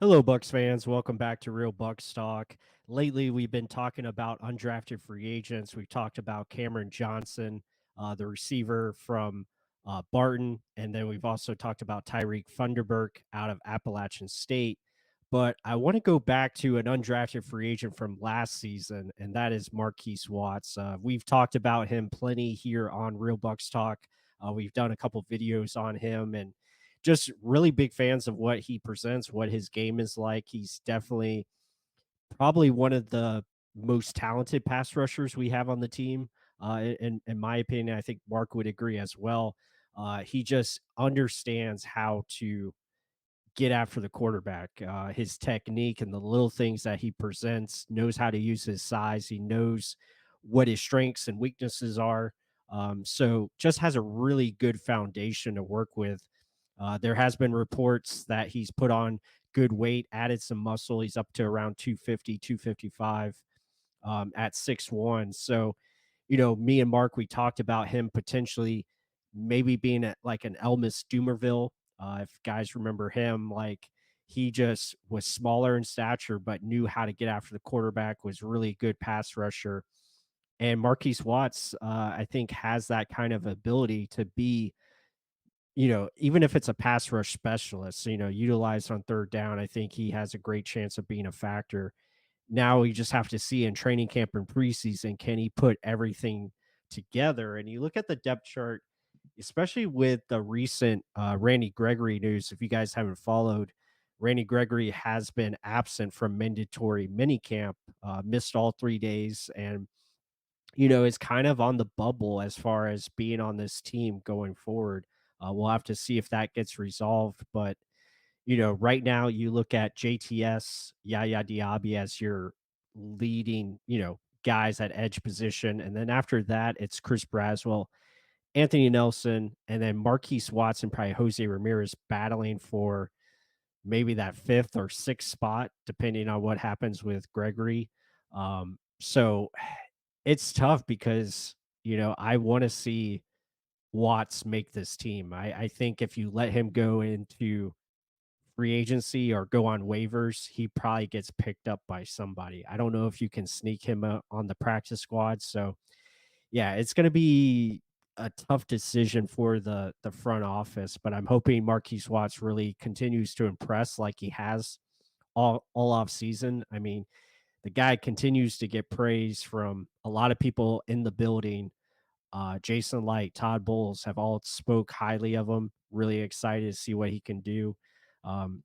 Hello, Bucs fans. Welcome back to Real Bucs Talk. Lately, we've been talking about undrafted free agents. We've talked about Cameron Johnson, the receiver from Barton, and then we've also talked about Tyreek Funderburk out of Appalachian State. But I want to go back to an undrafted free agent from last season, and that is Marquise Watts. We've talked about him plenty here on Real Bucs Talk. We've done a couple videos on him, and just really big fans of what he presents, what his game is like. He's definitely probably one of the most talented pass rushers we have on the team. In my opinion, I think Mark would agree as well. He just understands how to get after the quarterback. His technique and the little things that he presents, knows how to use his size. He knows what his strengths and weaknesses are. So just has a really good foundation to work with. There has been reports that he's put on good weight, added some muscle. He's up to around 250, 255 at 6'1". So, me and Mark, we talked about him potentially maybe being at like an Elmis Dumerville. If guys remember him, like he just was smaller in stature, but knew how to get after the quarterback, was really good pass rusher. And Marquise Watts, I think, has that kind of ability to be, even if it's a pass rush specialist, utilized on third down. I think he has a great chance of being a factor. Now we just have to see in training camp and preseason, can he put everything together? And you look at the depth chart, especially with the recent Randy Gregory news. If you guys haven't followed, Randy Gregory has been absent from mandatory minicamp, missed all 3 days, and is kind of on the bubble as far as being on this team going forward. We'll have to see if that gets resolved. But, right now you look at JTS, Yaya Diaby as your leading, guys at edge position. And then after that, it's Chris Braswell, Anthony Nelson, and then Marquise Watts and probably Jose Ramirez battling for maybe that fifth or sixth spot, depending on what happens with Gregory. So it's tough because, I want to see Watts make this team. I think if you let him go into free agency or go on waivers, he probably gets picked up by somebody. I don't know if you can sneak him on the practice squad. So, yeah, it's going to be a tough decision for the front office, but I'm hoping Marquise Watts really continues to impress like he has all off season. I mean, the guy continues to get praise from a lot of people in the building. Jason Light, Todd Bowles have all spoke highly of him. Really excited to see what he can do.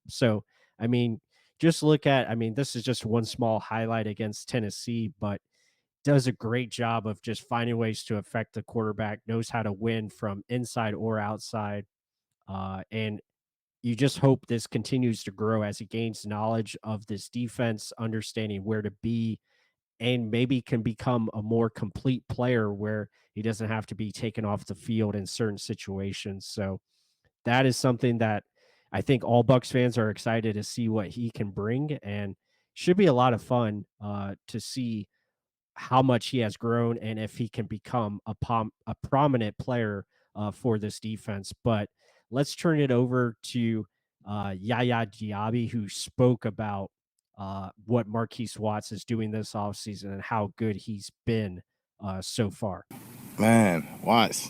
So, I mean, just look at, I mean, this is just one small highlight against Tennessee, but does a great job of just finding ways to affect the quarterback, knows how to win from inside or outside. And you just hope this continues to grow as he gains knowledge of this defense, understanding where to be, and maybe can become a more complete player where he doesn't have to be taken off the field in certain situations. So that is something that I think all Bucs fans are excited to see what he can bring, and should be a lot of fun to see how much he has grown and if he can become a prominent player for this defense. But let's turn it over to Yaya Diaby, who spoke about what Marquise Watts is doing this offseason and how good he's been so far. Man, Watts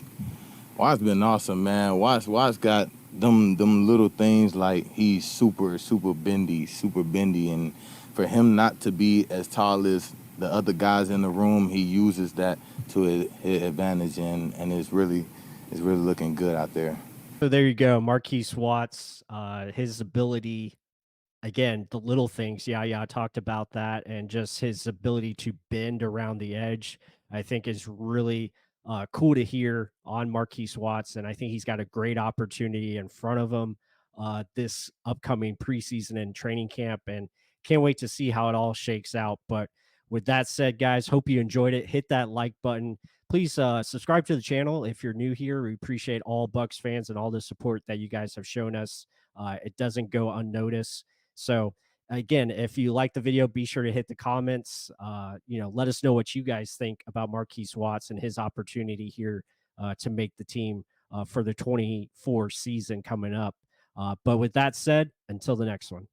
been awesome, man. Watts got them little things like he's super bendy, and for him not to be as tall as the other guys in the room, he uses that to his advantage, and it's really looking good out there. So there you go, Marquise Watts, his ability. Again, the little things, yeah, I talked about that, and just his ability to bend around the edge, I think is really cool to hear on Marquise Watts, and I think he's got a great opportunity in front of him this upcoming preseason and training camp, and can't wait to see how it all shakes out. But with that said, guys, hope you enjoyed it. Hit that like button. Please subscribe to the channel if you're new here. We appreciate all Bucs fans and all the support that you guys have shown us. It doesn't go unnoticed. So again, if you like the video, be sure to hit the comments. Let us know what you guys think about Marquise Watts and his opportunity here to make the team for the 24 season coming up. But with that said, until the next one.